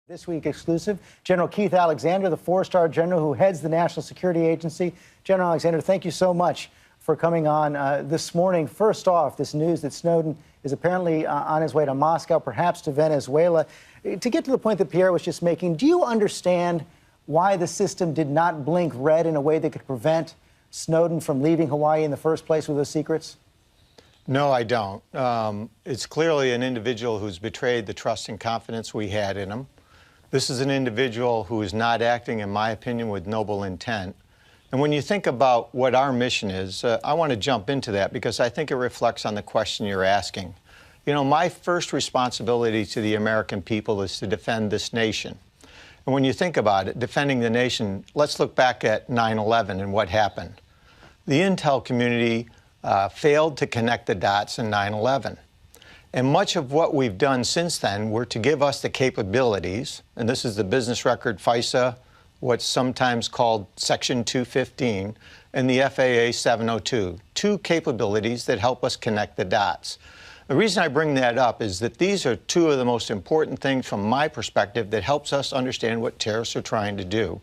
This week exclusive, General Keith Alexander, the four-star general who heads the National Security Agency. General Alexander, thank you so much for coming on this morning. First off, this news that Snowden is apparently on his way to Moscow, perhaps to Venezuela. To get to the point that Pierre was just making, do you understand why the system did not blink red in a way that could prevent Snowden from leaving Hawaii in the first place with those secrets? No, I don't. It's clearly an individual who's betrayed the trust and confidence we had in him. This is an individual who is not acting, in my opinion, with noble intent. And when you think about what our mission is, I want to jump into that because I think it reflects on the question you're asking. You know, my first responsibility to the American people is to defend this nation. And when you think about it, defending the nation, let's look back at 9/11 and what happened. The intel community failed to connect the dots in 9/11. And much of what we've done since then were to give us the capabilities, and this is the business record FISA, what's sometimes called Section 215, and the FAA 702, two capabilities that help us connect the dots. The reason I bring that up is that these are two of the most important things from my perspective that helps us understand what terrorists are trying to do.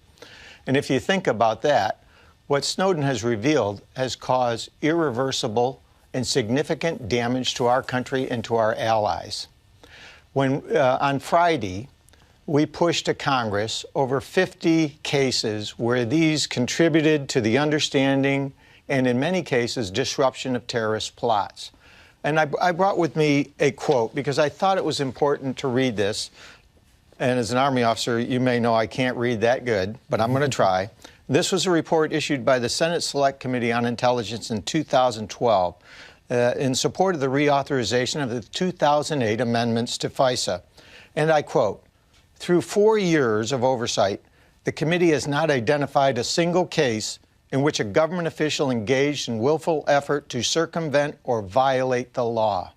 And if you think about that, what Snowden has revealed has caused irreversible and significant damage to our country and to our allies. When on Friday, we pushed to Congress over 50 cases where these contributed to the understanding and, in many cases, disruption of terrorist plots. And I brought with me a quote because I thought it was important to read this. And as an Army officer, you may know I can't read that good, but I'm going to try. This was a report issued by the Senate Select Committee on Intelligence in 2012 in support of the reauthorization of the 2008 amendments to FISA. And I quote, "Through 4 years of oversight, the committee has not identified a single case in which a government official engaged in willful effort to circumvent or violate the law."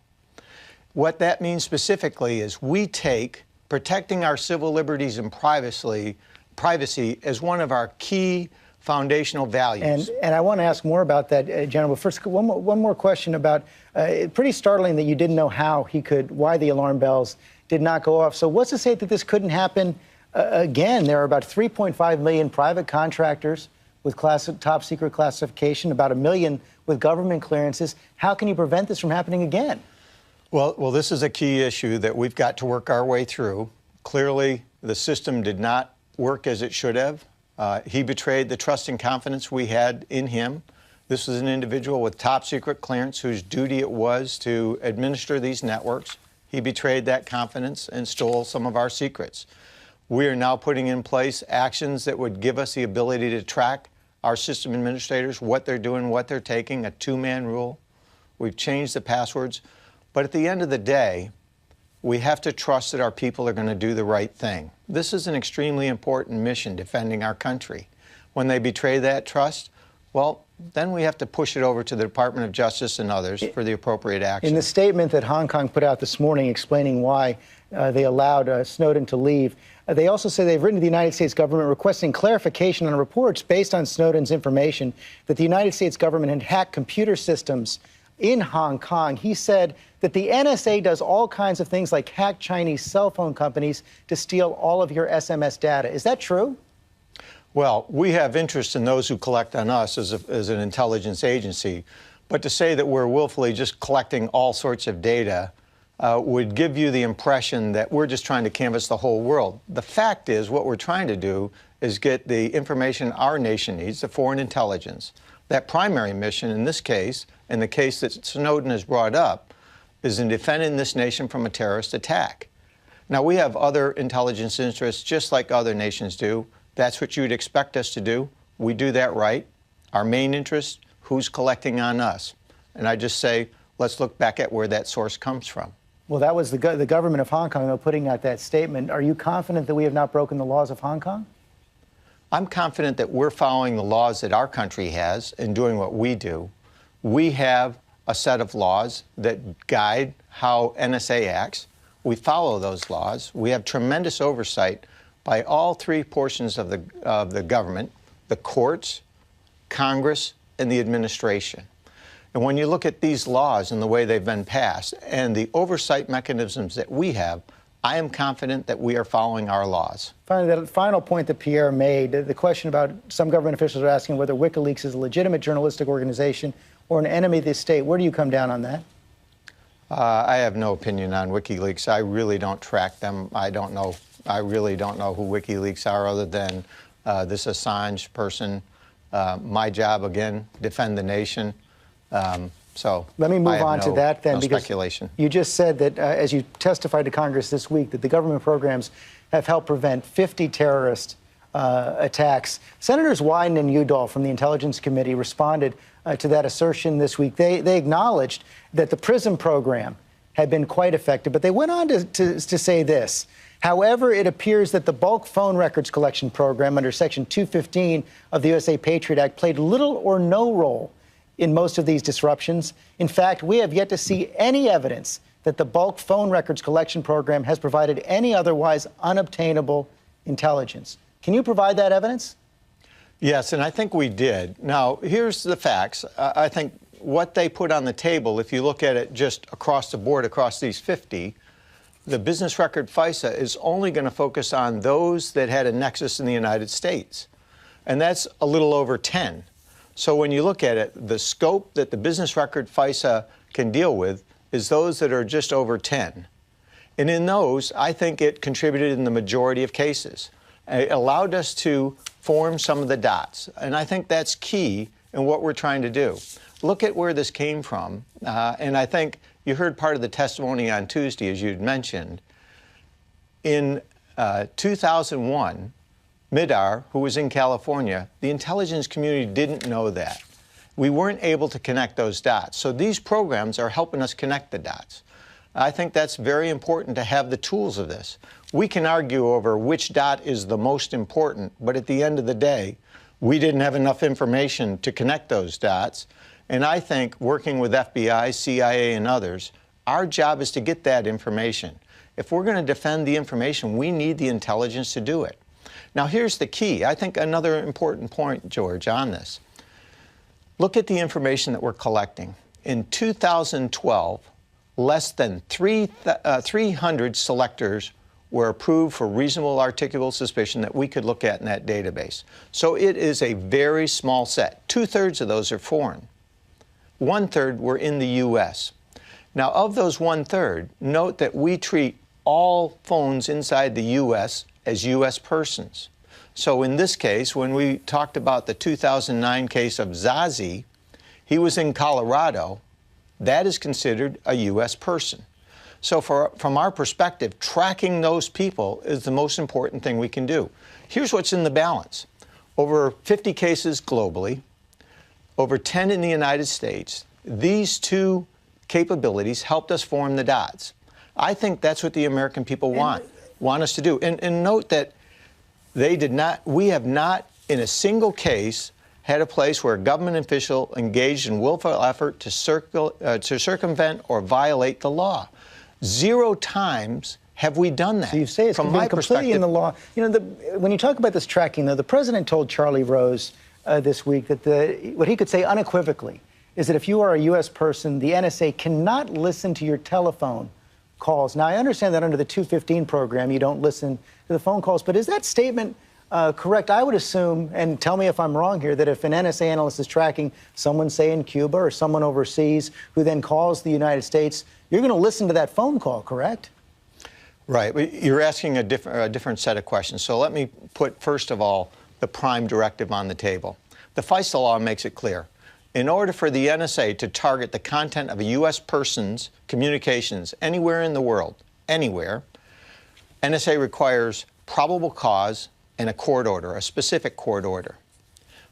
What that means specifically is we take protecting our civil liberties and privacy as one of our key foundational values. And I want to ask more about that, General. But first, one more question about pretty startling that you didn't know why the alarm bells did not go off. So what's to say that this couldn't happen again? There are about 3.5 million private contractors with top secret classification, about 1 million with government clearances. How can you prevent this from happening again? Well, this is a key issue that we've got to work our way through. Clearly, the system did not work as it should have. He betrayed the trust and confidence we had in him. This was an individual with top secret clearance whose duty it was to administer these networks. He betrayed that confidence and stole some of our secrets. We are now putting in place actions that would give us the ability to track our system administrators, what they're doing, what they're taking, a two-man rule. We've changed the passwords. But at the end of the day, we have to trust that our people are going to do the right thing. This is an extremely important mission, defending our country. When they betray that trust, well, then we have to push it over to the Department of Justice and others for the appropriate action. In the statement that Hong Kong put out this morning explaining why they allowed Snowden to leave, they also say they've written to the United States government requesting clarification on reports based on Snowden's information that the United States government had hacked computer systems in Hong Kong. He said that the NSA does all kinds of things like hack Chinese cell phone companies to steal all of your SMS data. Is that true? Well, we have interest in those who collect on us as an intelligence agency. But to say that we're willfully just collecting all sorts of data would give you the impression that we're just trying to canvass the whole world. The fact is, what we're trying to do is get the information our nation needs, the foreign intelligence. That primary mission in this case, and the case that Snowden has brought up, is in defending this nation from a terrorist attack. Now, we have other intelligence interests just like other nations do. That's what you'd expect us to do. We do that right. Our main interest, who's collecting on us? And I just say, let's look back at where that source comes from. Well, that was the government of Hong Kong, though, putting out that statement. Are you confident that we have not broken the laws of Hong Kong? I'm confident that we're following the laws that our country has and doing what we do. We have a set of laws that guide how NSA acts. We follow those laws. We have tremendous oversight by all three portions of the government, the courts, Congress, and the administration. And when you look at these laws and the way they've been passed and the oversight mechanisms that we have, I am confident that we are following our laws. Finally, that final point that Pierre made, the question about some government officials are asking whether WikiLeaks is a legitimate journalistic organization or an enemy of the state. Where do you come down on that? I have no opinion on WikiLeaks. I really don't track them. I really don't know who WikiLeaks are other than this Assange person. My job, again, defend the nation. So let me move on to that then, because speculation. You just said that as you testified to Congress this week, that the government programs have helped prevent 50 terrorist attacks. Senators Wyden and Udall from the Intelligence Committee responded to that assertion this week. They acknowledged that the PRISM program had been quite effective, but they went on to say this. However, it appears that the bulk phone records collection program under Section 215 of the USA Patriot Act played little or no role in most of these disruptions. In fact, we have yet to see any evidence that the bulk phone records collection program has provided any otherwise unobtainable intelligence. Can you provide that evidence? Yes, and I think we did. Now, here's the facts. I think what they put on the table, if you look at it just across the board, across these 50, the business record FISA is only going to focus on those that had a nexus in the United States. And that's a little over 10. So when you look at it, the scope that the business record FISA can deal with is those that are just over 10. And in those, I think it contributed in the majority of cases. It allowed us to form some of the dots. And I think that's key in what we're trying to do. Look at where this came from. And I think you heard part of the testimony on Tuesday, as you'd mentioned. In 2001, Midar, who was in California, the intelligence community didn't know that. We weren't able to connect those dots. So these programs are helping us connect the dots. I think that's very important to have the tools of this. We can argue over which dot is the most important, but at the end of the day, we didn't have enough information to connect those dots. And I think working with FBI, CIA, and others, our job is to get that information. If we're going to defend the information, we need the intelligence to do it. Now, here's the key. I think another important point, George, on this. Look at the information that we're collecting. In 2012, less than 300 selectors were approved for reasonable articulable suspicion that we could look at in that database. So it is a very small set. 2/3 of those are foreign. 1/3 were in the U.S. Now, of those 1/3, note that we treat all phones inside the U.S. as U.S. persons. So in this case, when we talked about the 2009 case of Zazi, he was in Colorado. That is considered a U.S. person. So from our perspective, tracking those people is the most important thing we can do. Here's what's in the balance. Over 50 cases globally, over 10 in the United States, these two capabilities helped us form the dots. I think that's what the American people want us to do. And note that we have not, in a single case, had a place where a government official engaged in willful effort to circumvent or violate the law. 0 times have we done that. So you say it's from my completely in the law. You know, when you talk about this tracking, though, the president told Charlie Rose this week that what he could say unequivocally is that if you are a U.S. person, the NSA cannot listen to your telephone calls. Now, I understand that under the 215 program, you don't listen to the phone calls, but is that statement correct? I would assume, and tell me if I'm wrong here, that if an NSA analyst is tracking someone, say, in Cuba or someone overseas who then calls the United States, you're going to listen to that phone call, correct? Right. You're asking a different set of questions. So let me put, first of all, the prime directive on the table. The FISA law makes it clear. In order for the NSA to target the content of a U.S. person's communications anywhere in the world, anywhere, NSA requires probable cause and a court order, a specific court order.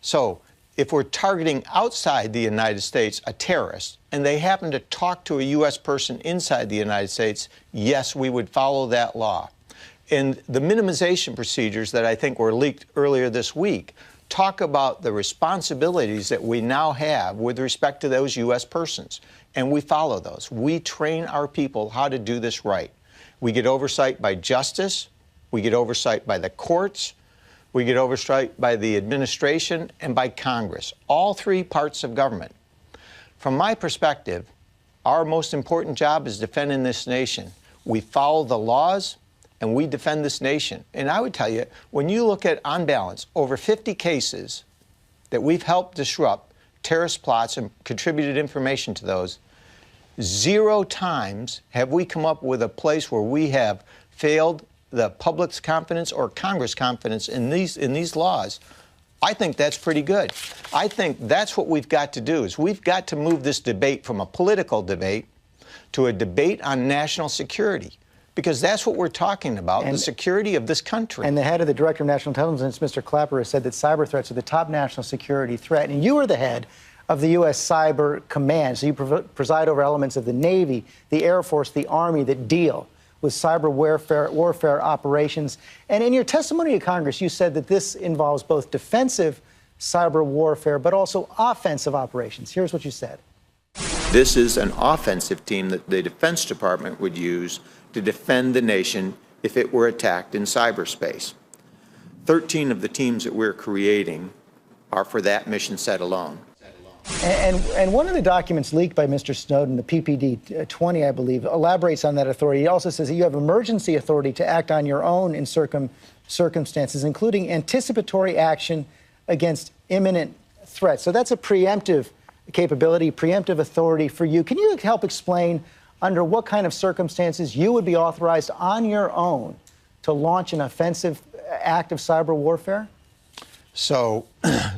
So if we're targeting outside the United States a terrorist, and they happen to talk to a U.S. person inside the United States, yes, we would follow that law. And the minimization procedures that I think were leaked earlier this week talk about the responsibilities that we now have with respect to those U.S. persons. And we follow those. We train our people how to do this right. We get oversight by justice. We get oversight by the courts. We get oversight by the administration and by Congress, all three parts of government. From my perspective, our most important job is defending this nation. we follow the laws, and we defend this nation. And I would tell you, when you look at, on balance, over 50 cases that we've helped disrupt terrorist plots and contributed information to those, 0 times have we come up with a place where we have failed the public's confidence or Congress' confidence in these laws. I think that's pretty good. I think that's what we've got to do, is we've got to move this debate from a political debate to a debate on national security, because that's what we're talking about, the security of this country. And the head of the Director of National Intelligence, Mr. Clapper, has said that cyber threats are the top national security threat. And you are the head of the U.S. Cyber Command, so you preside over elements of the Navy, the Air Force, the Army that deal with cyber warfare operations. And in your testimony to Congress, you said that this involves both defensive cyber warfare but also offensive operations. Here's what you said. This is an offensive team that the Defense Department would use to defend the nation if it were attacked in cyberspace. 13 of the teams that we're creating are for that mission set alone. And one of the documents leaked by Mr. Snowden, the PPD-20, I believe, elaborates on that authority. He also says that you have emergency authority to act on your own in circumstances, including anticipatory action against imminent threats. So that's a preemptive capability, preemptive authority for you. Can you help explain under what kind of circumstances you would be authorized on your own to launch an offensive act of cyber warfare? So,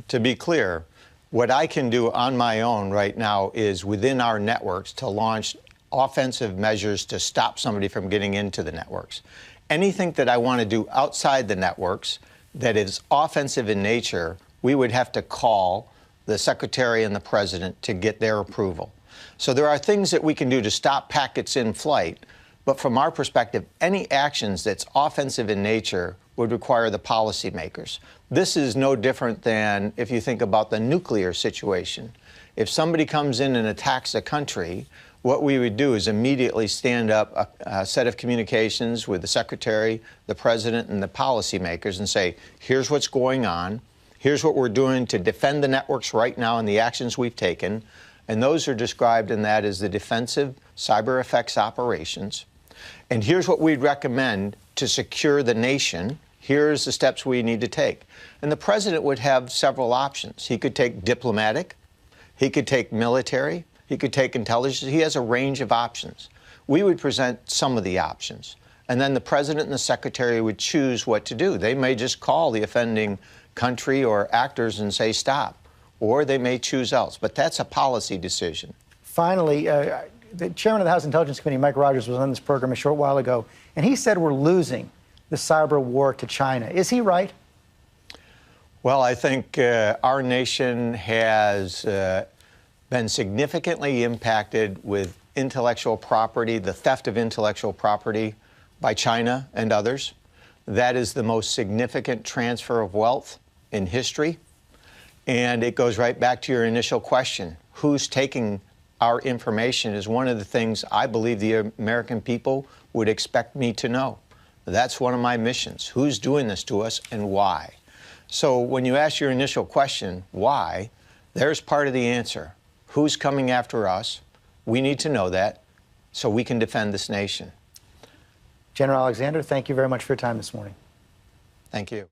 to be clear, what I can do on my own right now is within our networks to launch offensive measures to stop somebody from getting into the networks. Anything that I want to do outside the networks that is offensive in nature, we would have to call the Secretary and the President to get their approval. So there are things that we can do to stop packets in flight, but from our perspective, any actions that's offensive in nature would require the policymakers. This is no different than if you think about the nuclear situation. If somebody comes in and attacks a country, what we would do is immediately stand up a set of communications with the Secretary, the President, and the policymakers and say, here's what's going on, here's what we're doing to defend the networks right now and the actions we've taken. And those are described in that as the defensive cyber effects operations. And here's what we'd recommend to secure the nation. Here's the steps we need to take. And the president would have several options. He could take diplomatic, he could take military, he could take intelligence. He has a range of options. We would present some of the options. And then the president and the secretary would choose what to do. They may just call the offending country or actors and say stop, or they may choose else. But that's a policy decision. Finally, the chairman of the House Intelligence Committee, Mike Rogers, was on this program a short while ago, and he said we're losing the cyber war to China. Is he right? Well, I think our nation has been significantly impacted with intellectual property, the theft of intellectual property by China and others. That is the most significant transfer of wealth in history. And it goes right back to your initial question. Who's taking our information is one of the things I believe the American people would expect me to know. That's one of my missions. Who's doing this to us and why? So when you ask your initial question, why, there's part of the answer. Who's coming after us? We need to know that so we can defend this nation. General Alexander, thank you very much for your time this morning. Thank you.